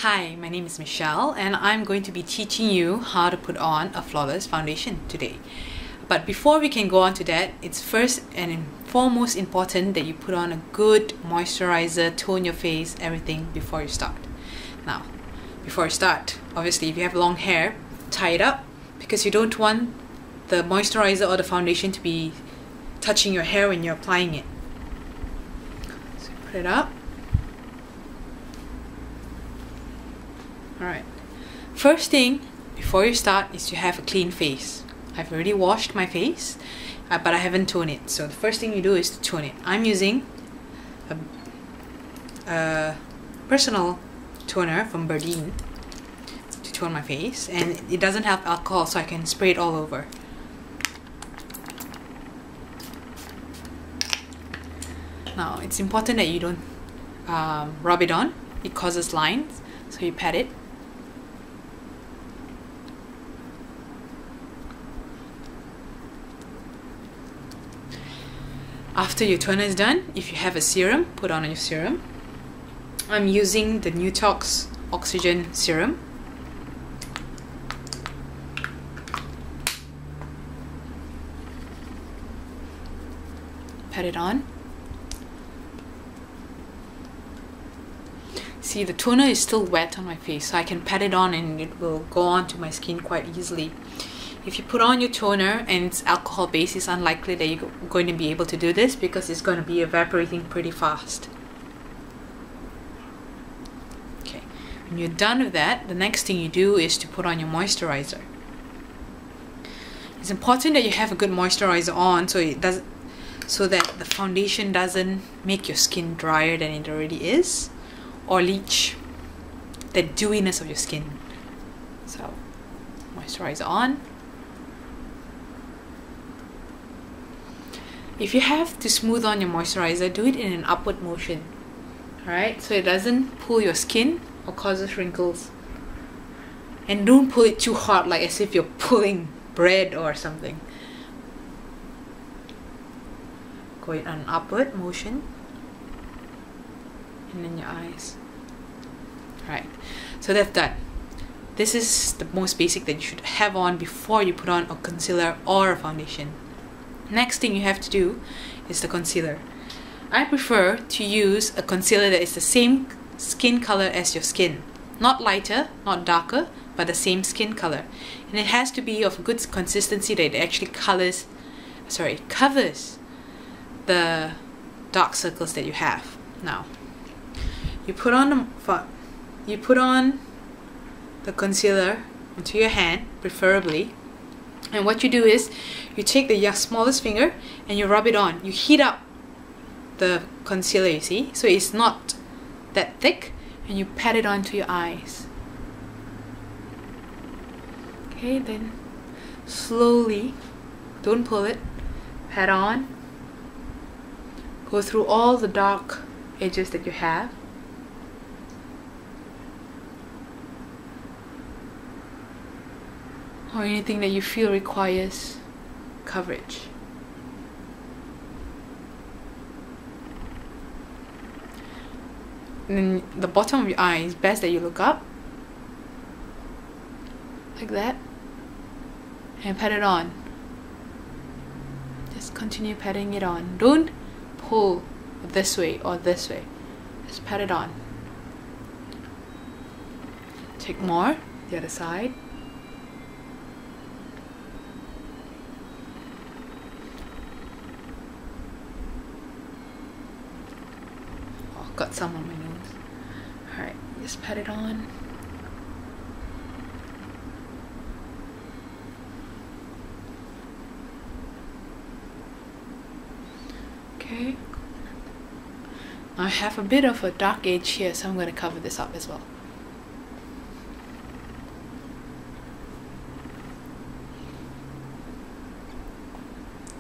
Hi, my name is Michelle and I'm going to be teaching you how to put on a flawless foundation today. But before we can go on to that, it's first and foremost important that you put on a good moisturizer, tone your face, everything before you start. Now, before you start, obviously if you have long hair, tie it up because you don't want the moisturizer or the foundation to be touching your hair when you're applying it. So put it up. Alright, first thing before you start is to have a clean face. I've already washed my face, but I haven't toned it. So the first thing you do is to tone it. I'm using a personal toner from Berdine to tone my face, and it doesn't have alcohol, so I can spray it all over. Now it's important that you don't rub it on. It causes lines, so you pat it. After your toner is done, if you have a serum, put on your serum. I'm using the Nutox Oxygen Serum. Pat it on. See, the toner is still wet on my face, so I can pat it on and it will go on to my skin quite easily. If you put on your toner and it's alcohol based, it's unlikely that you're going to be able to do this because it's going to be evaporating pretty fast. Okay, when you're done with that, the next thing you do is to put on your moisturizer. It's important that you have a good moisturizer on so that the foundation doesn't make your skin drier than it already is, or leach the dewiness of your skin. So, moisturizer on. If you have to smooth on your moisturizer, do it in an upward motion. Alright, so it doesn't pull your skin or causes wrinkles. And don't pull it too hard, like as if you're pulling bread or something. Go in an upward motion. And then your eyes. Alright, so that's done. This is the most basic that you should have on before you put on a concealer or a foundation. Next thing you have to do is the concealer. I prefer to use a concealer that is the same skin color as your skin. Not lighter, not darker, but the same skin color. And it has to be of good consistency that it actually covers the dark circles that you have. Now, you put on the concealer onto your hand, preferably. And what you do is you take the smallest finger and you rub it on. You heat up the concealer, you see, so it's not that thick, and you pat it onto your eyes. Okay, then slowly, don't pull it, pat on. Go through all the dark edges that you have. Or anything that you feel requires coverage. And then the bottom of your eye is best that you look up like that and pat it on. Just continue patting it on. Don't pull this way or this way. Just pat it on. Take more, the other side. Got some on my nose. Alright, just pat it on. Okay. I have a bit of a dark edge here, so I'm going to cover this up as well.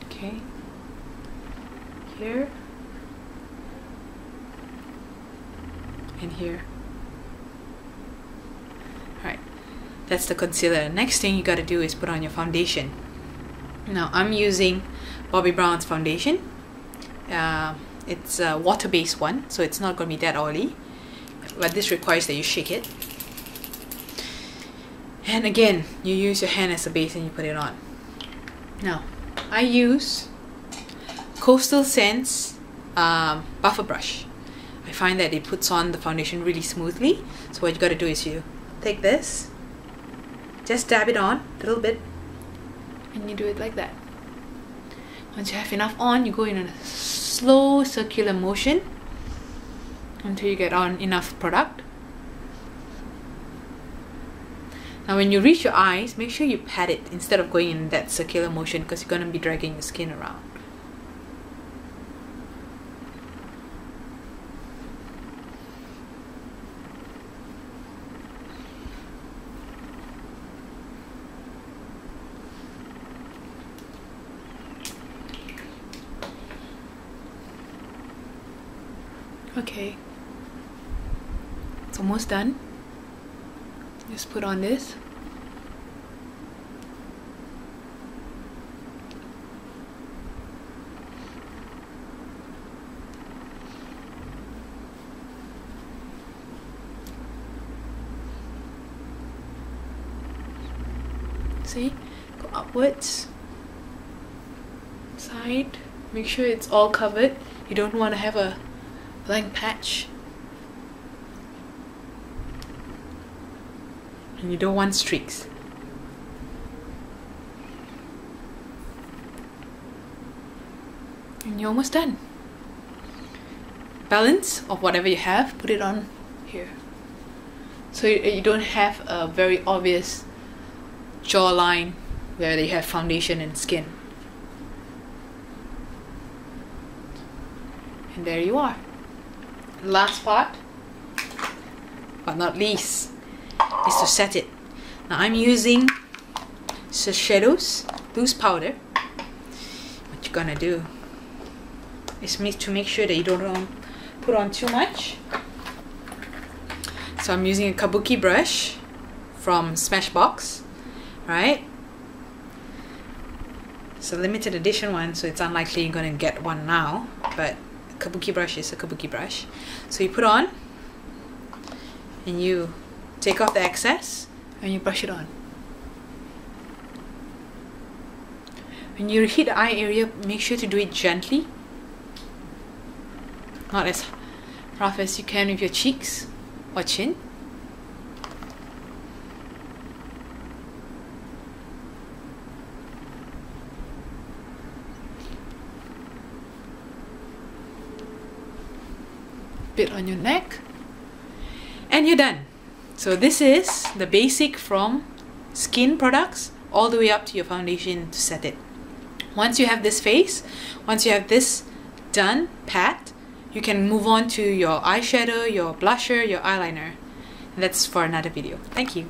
Okay. Here. And here. Alright, that's the concealer. Next thing you gotta do is put on your foundation. Now I'm using Bobbi Brown's foundation. It's a water-based one, so it's not going to be that oily, but this requires that you shake it. And again, you use your hand as a base and you put it on. Now, I use Coastal Scents buffer brush. I find that it puts on the foundation really smoothly. So what you gotta do is you take this, just dab it on a little bit, and you do it like that. Once you have enough on, you go in a slow circular motion until you get on enough product. Now when you reach your eyes, make sure you pat it instead of going in that circular motion, because you're going to be dragging your skin around. Okay, it's almost done. Just put on this. See, go upwards, side, make sure it's all covered. You don't want to have a blank patch. And you don't want streaks. And you're almost done. Balance of whatever you have, put it on here. So you don't have a very obvious jawline where you have foundation and skin. And there you are. Last part, but not least, is to set it. Now I'm using Shiseido's loose powder. What you're gonna do is to make sure that you don't put on too much. So I'm using a kabuki brush from Smashbox, right? It's a limited edition one, so it's unlikely you're gonna get one now, but a kabuki brush is a kabuki brush. So you put on and you take off the excess and you brush it on. When you hit the eye area, make sure to do it gently, not as rough as you can with your cheeks or chin. Bit on your neck, and you're done. So this is the basic from skin products all the way up to your foundation to set it. Once you have this face, once you have this done, pat, you can move on to your eyeshadow, your blusher, your eyeliner. And that's for another video. Thank you.